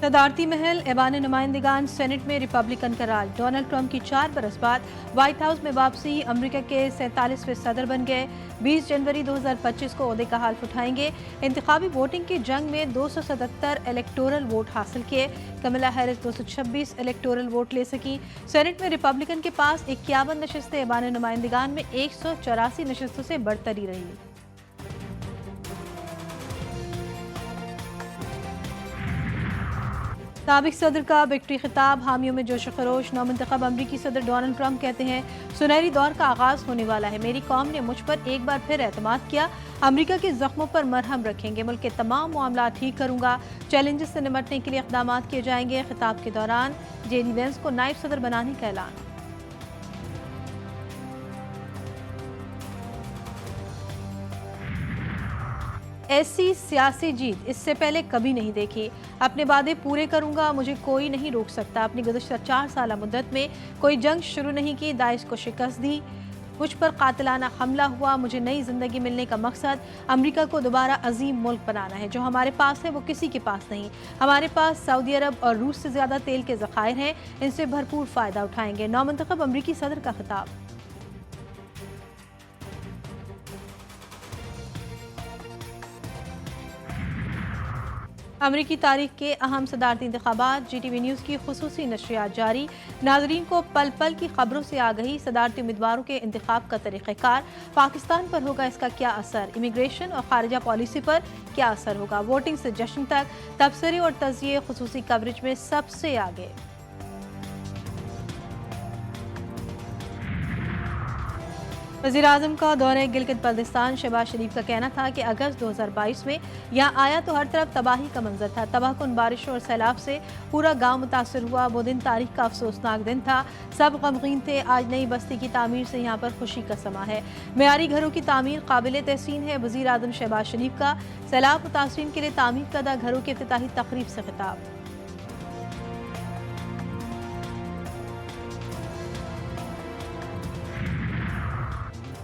صدارتی محل ایوان نمائندگان سینٹ میں ریپبلکن کا راج، ڈونلڈ ٹرمپ کی 4 برس بعد وائٹ ہاؤس میں واپسی، امریکہ کے 47ویں صدر بن گئے، 20 جنوری 2025 کو عہدے کا حلف اٹھائیں گے۔ انتخابی ووٹنگ کی جنگ میں 277 الیکٹورل ووٹ حاصل کیے، کملا ہیرس 226 الیکٹورل ووٹ لے سکی۔ سینٹ میں ریپبلکن کے پاس 51 نشستیں، ایوان نمائندگان میں 184 نشستوں سے برتری رہی۔ سابق صدر کا وکٹری خطاب، حامیوں میں جوش و خروش۔ نومنتخب امریکی صدر ڈونلڈ ٹرمپ کہتے ہیں سنہری دور کا آغاز ہونے والا ہے، میری قوم نے مجھ پر ایک بار پھر اعتماد کیا، امریکہ کے زخموں پر مرہم رکھیں گے، ملک کے تمام معاملات ٹھیک کروں گا، چیلنجز سے نمٹنے کے لیے اقدامات کیے جائیں گے۔ خطاب کے دوران جے ڈی وینس کو نائب صدر بنانے کا اعلان۔ ایسی سیاسی جیت اس سے پہلے کبھی نہیں دیکھی، اپنے وعدے پورے کروں گا، مجھے کوئی نہیں روک سکتا، اپنی گزشتہ 4 سالہ مدت میں کوئی جنگ شروع نہیں کی، داعش کو شکست دی، مجھ پر قاتلانہ حملہ ہوا، مجھے نئی زندگی ملنے کا مقصد امریکہ کو دوبارہ عظیم ملک بنانا ہے، جو ہمارے پاس ہے وہ کسی کے پاس نہیں، ہمارے پاس سعودی عرب اور روس سے زیادہ تیل کے ذخائر ہیں، ان سے بھرپور فائدہ اٹھائیں گے۔ نومنتخب امریکی صدر کا خطاب۔ امریکی تاریخ کے اہم صدارتی انتخابات، جی ٹی وی نیوز کی خصوصی نشریات جاری، ناظرین کو پل پل کی خبروں سے آگہی، صدارتی امیدواروں کے انتخاب کا طریقہ کار، پاکستان پر ہوگا اس کا کیا اثر، امیگریشن اور خارجہ پالیسی پر کیا اثر ہوگا، ووٹنگ سے جشن تک، تبصرے اور تجزیے خصوصی کوریج میں سب سے آگے۔ وزیراعظم کا دورہ گلگت بلتستان، شہباز شریف کا کہنا تھا کہ اگست 2022 میں یہاں آیا تو ہر طرف تباہی کا منظر تھا، تباہ کن بارشوں اور سیلاب سے پورا گاؤں متاثر ہوا، وہ دن تاریخ کا افسوسناک دن تھا، سب غمگین تھے، آج نئی بستی کی تعمیر سے یہاں پر خوشی کا سما ہے، معیاری گھروں کی تعمیر قابل تحسین ہے۔ وزیراعظم شہباز شریف کا سیلاب متاثرین کے لیے تعمیر کردہ گھروں کی افتتاحی تقریب سے خطاب۔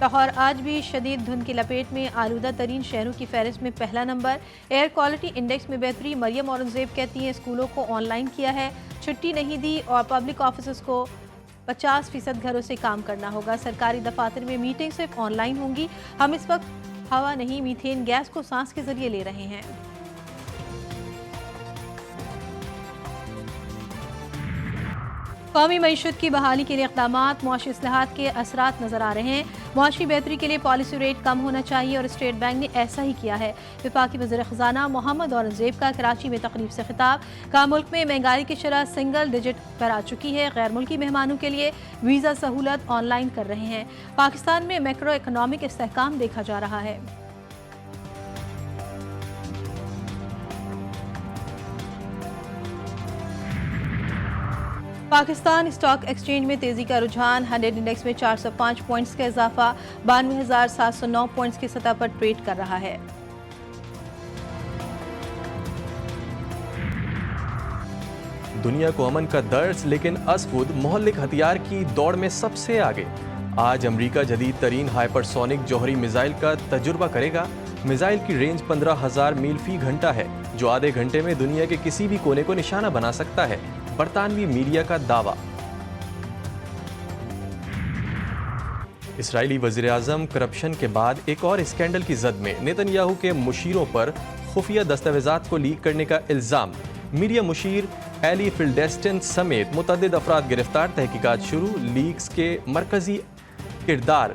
لاہور آج بھی شدید دھند کی لپیٹ میں، آلودہ ترین شہروں کی فہرست میں پہلا نمبر، ایئر کوالٹی انڈیکس میں بہتری، مریم اورنگزیب کہتی ہیں اسکولوں کو آن لائن کیا ہے، چھٹی نہیں دی اور پبلک آفیسز کو 50% گھروں سے کام کرنا ہوگا، سرکاری دفاتر میں میٹنگ صرف آن لائن ہوں گی، ہم اس وقت ہوا نہیں میتھین گیس کو سانس کے ذریعے لے رہے ہیں۔ قومی معیشت کی بحالی کے لیے اقدامات، معاشی اصلاحات کے اثرات نظر آ رہے ہیں، معاشی بہتری کے لیے پالیسی ریٹ کم ہونا چاہیے اور اسٹیٹ بینک نے ایسا ہی کیا ہے۔ وفاقی وزیر خزانہ محمد اورنگزیب کا کراچی میں تقریب سے خطاب، کہا ملک میں مہنگائی کی شرح سنگل ڈیجٹ پر آ چکی ہے، غیر ملکی مہمانوں کے لیے ویزا سہولت آن لائن کر رہے ہیں، پاکستان میں میکرو اکنامک استحکام دیکھا جا رہا ہے۔ پاکستان اسٹاک ایکسچینج میں تیزی کا رجحان، 100 انڈیکس میں 405 پوائنٹس کا اضافہ، 92,709 پوائنٹس کی سطح پر ٹریڈ کر رہا ہے۔ دنیا کو امن کا درس، لیکن اسود مہلک ہتھیار کی دوڑ میں سب سے آگے۔ آج امریکہ جدید ترین ہائپر سونک جوہری میزائل کا تجربہ کرے گا۔ میزائل کی رینج 15,000 میل فی گھنٹہ ہے، جو آدھے گھنٹے میں دنیا کے کسی بھی کونے کو نشانہ بنا سکتا ہے، برطانوی میڈیا کا دعویٰ۔ اسرائیلی وزیراعظم کرپشن کے بعد ایک اور اسکینڈل کی زد میں، نیتن یاہو کے مشیروں پر خفیہ دستاویزات کو لیک کرنے کا الزام، میڈیا مشیر ایلی فلڈیسٹن سمیت متعدد افراد گرفتار، تحقیقات شروع۔ لیکس کے مرکزی کردار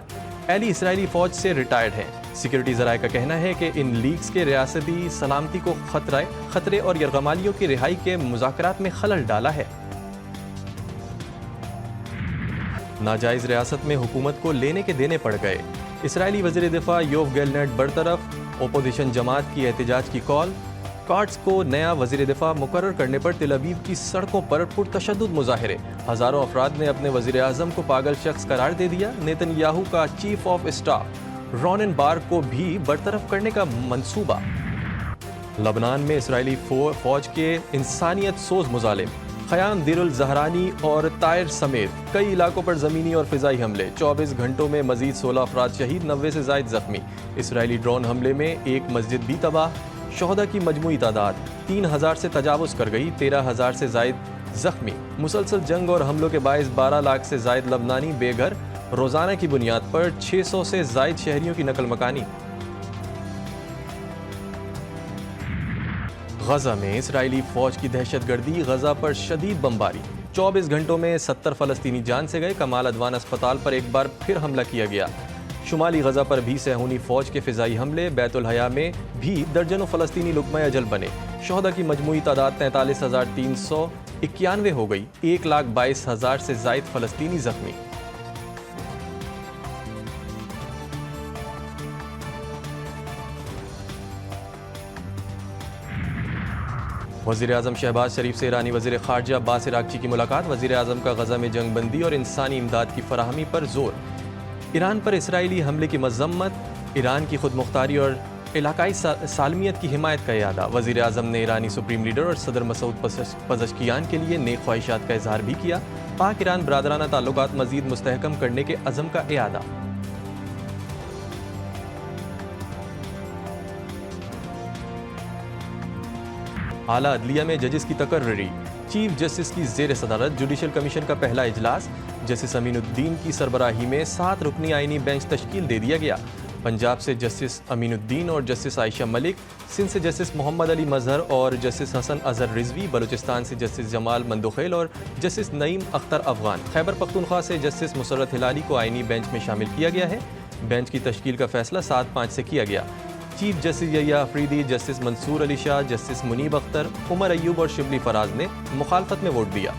ایلی اسرائیلی فوج سے ریٹائرڈ ہیں، سیکیورٹی ذرائع کا کہنا ہے کہ ان لیکس کے ریاستی سلامتی کو خطرے اور یرغمالیوں کی رہائی کے مذاکرات میں خلل ڈالا ہے۔ ناجائز ریاست میں حکومت کو لینے کے دینے پڑ گئے، اسرائیلی وزیر دفاع یوف گیلنٹ برطرف، اپوزیشن جماعت کی احتجاج کی کال۔ کارٹس کو نیا وزیر دفاع مقرر کرنے پر تل ابیب کی سڑکوں پر پرتشدد مظاہرے، ہزاروں افراد نے اپنے وزیر اعظم کو پاگل شخص قرار دے دیا۔ نیتن یاہو کا چیف آف اسٹاف رونن بار کو بھی برطرف کرنے کا منصوبہ۔ لبنان میں اسرائیلی فوج کے انسانیت سوز مظالم، خیام دیر الزہرانی اور طائر سمیت کئی علاقوں پر زمینی اور فضائی حملے، 24 گھنٹوں میں مزید 16 افراد شہید، 90 سے زائد زخمی۔ اسرائیلی ڈرون حملے میں ایک مسجد بھی تباہ۔ شہداء کی مجموعی تعداد 3000 سے تجاوز کر گئی، 13000 سے زائد زخمی۔ مسلسل جنگ اور حملوں کے باعث 12 لاکھ سے زائد لبنانی بے گھر، روزانہ کی بنیاد پر 600 سے زائد شہریوں کی نقل مکانی۔ غزہ میں اسرائیلی فوج کی دہشت گردی، غزہ پر شدید بمباری، 24 گھنٹوں میں 70 فلسطینی جان سے گئے۔ کمال عدوان اسپتال پر ایک بار پھر حملہ کیا گیا۔ شمالی غزہ پر بھی صہیونی فوج کے فضائی حملے، بیت الحیا میں بھی درجنوں فلسطینی لقمہ اجل بنے۔ شہداء کی مجموعی تعداد 43,391 ہو گئی، 1,22,000 سے زائد فلسطینی زخمی۔ وزیر اعظم شہباز شریف سے ایرانی وزیر خارجہ عباس عراقچی کی ملاقات۔ وزیر اعظم کا غزہ میں جنگ بندی اور انسانی امداد کی فراہمی پر زور۔ ایران پر اسرائیلی حملے کی مذمت، ایران کی خود مختاری اور علاقائی سالمیت کی حمایت کا اعادہ۔ وزیر اعظم نے ایرانی سپریم لیڈر اور صدر مسعود پزشکیان کے لیے نیک خواہشات کا اظہار بھی کیا۔ پاک ایران برادرانہ تعلقات مزید مستحکم کرنے کے عزم کا اعادہ۔ اعلیٰ عدلیہ میں ججز کی تقرری، چیف جسٹس کی زیر صدارت جوڈیشل کمیشن کا پہلا اجلاس۔ جسٹس امین الدین کی سربراہی میں 7 رکنی آئینی بینچ تشکیل دے دیا گیا۔ پنجاب سے جسٹس امین الدین اور جسٹس عائشہ ملک، سندھ سے جسٹس محمد علی مظہر اور جسٹس حسن اظہر رضوی، بلوچستان سے جسٹس جمال مندوخیل اور جسٹس نعیم اختر افغان، خیبر پختونخوا سے جسٹس مسرت ہلالی کو آئینی بینچ میں شامل کیا گیا ہے۔ بینچ کی تشکیل کا فیصلہ 7-5 سے کیا گیا۔ چیف جسٹس یحییٰ افریدی، جسٹس منصور علی شاہ، جسٹس منیب اختر، عمر ایوب اور شبلی فراز نے مخالفت میں ووٹ دیا۔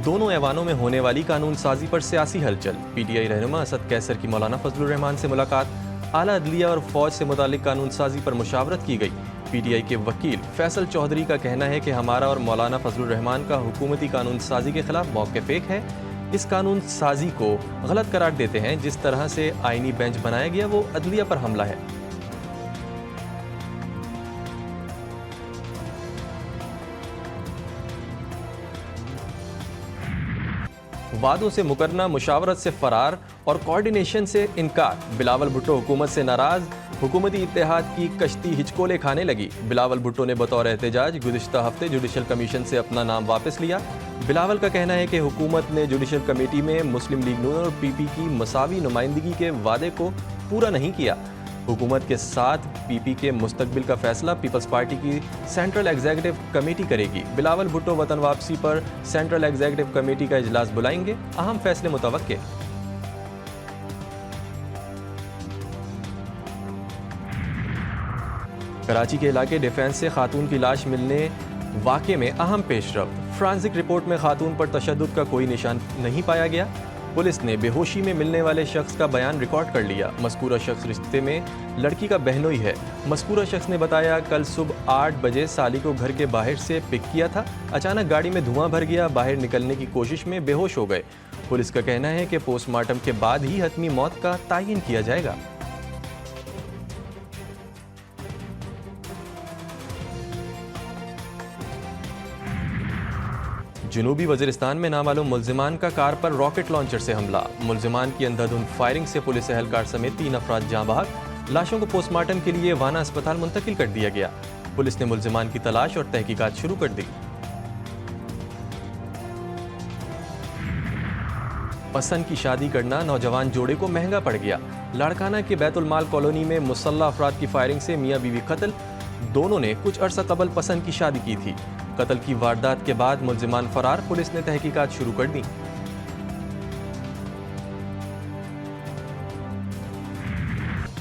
دونوں ایوانوں میں ہونے والی قانون سازی پر سیاسی ہلچل۔ پی ٹی آئی رہنما اسد قیصر کی مولانا فضل الرحمان سے ملاقات۔ اعلیٰ عدلیہ اور فوج سے متعلق قانون سازی پر مشاورت کی گئی۔ پی ٹی آئی کے وکیل فیصل چودھری کا کہنا ہے کہ ہمارا اور مولانا فضل الرحمان کا حکومتی قانون سازی کے خلاف موقف ایک ہے۔ اس قانون سازی کو غلط قرار دیتے ہیں۔ جس طرح سے آئینی بینچ بنایا گیا وہ عدلیہ پر حملہ ہے۔ وعدوں سے مکرنا، مشاورت سے فرار اور کوارڈینیشن سے انکار۔ بلاول بھٹو حکومت سے ناراض، حکومتی اتحاد کی کشتی ہچکولے کھانے لگی۔ بلاول بھٹو نے بطور احتجاج گزشتہ ہفتے جوڈیشل کمیشن سے اپنا نام واپس لیا۔ بلاول کا کہنا ہے کہ حکومت نے جوڈیشل کمیٹی میں مسلم لیگ نون اور پی پی کی مساوی نمائندگی کے وعدے کو پورا نہیں کیا۔ حکومت کے ساتھ پی پی کے مستقبل کا فیصلہ پیپلز پارٹی کی سینٹرل ایگزیکٹو کمیٹی کرے گی۔ بلاول بھٹو وطن واپسی پر سینٹرل ایگزیکٹو کمیٹی کا اجلاس بلائیں گے، اہم فیصلے متوقع۔ کراچی کے علاقے ڈیفینس سے خاتون کی لاش ملنے واقعے میں اہم پیش رفت۔ فرانزک رپورٹ میں خاتون پر تشدد کا کوئی نشان نہیں پایا گیا۔ پولیس نے بے ہوشی میں ملنے والے شخص کا بیان ریکارڈ کر لیا۔ مذکورہ شخص رشتے میں لڑکی کا بہنوئی ہے۔ مذکورہ شخص نے بتایا کل صبح 8 بجے سالی کو گھر کے باہر سے پک کیا تھا۔ اچانک گاڑی میں دھواں بھر گیا، باہر نکلنے کی کوشش میں بے ہوش ہو گئے۔ پولیس کا کہنا ہے کہ پوسٹ مارٹم کے بعد ہی حتمی موت کا تعین کیا جائے گا۔ جنوبی وزیرستان میں نامعلوم ملزمان کا کار پر راکٹ لانچر سے حملہ۔ ملزمان کی اندھادھند فائرنگ سے پولیس اہلکار سمیت 3 افراد جاں بحق۔ لاشوں کو پوسٹ مارٹم کے لیے وانا اسپتال منتقل کر دیا گیا۔ پولیس نے ملزمان کی تلاش اور تحقیقات شروع کر دی۔ پسند کی شادی کرنا نوجوان جوڑے کو مہنگا پڑ گیا۔ لاڑکانہ کے بیت المال کالونی میں مسلح افراد کی فائرنگ سے میاں بیوی قتل۔ دونوں نے کچھ عرصہ قبل پسند کی شادی کی تھی۔ قتل کی واردات کے بعد ملزمان فرار، پولیس نے تحقیقات شروع کر دیں۔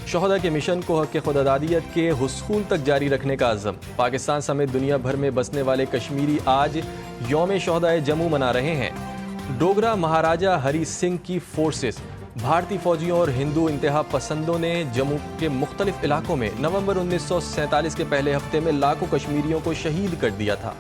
شہداء کے مشن کو حق خودارادیت کے حصول تک جاری رکھنے کا عزم۔ پاکستان سمیت دنیا بھر میں بسنے والے کشمیری آج یوم شہداء جموں منا رہے ہیں۔ ڈوگرا مہاراجہ ہری سنگھ کی فورسز، بھارتی فوجیوں اور ہندو انتہا پسندوں نے جموں کے مختلف علاقوں میں نومبر 1947 کے پہلے ہفتے میں لاکھوں کشمیریوں کو شہید کر دیا تھا۔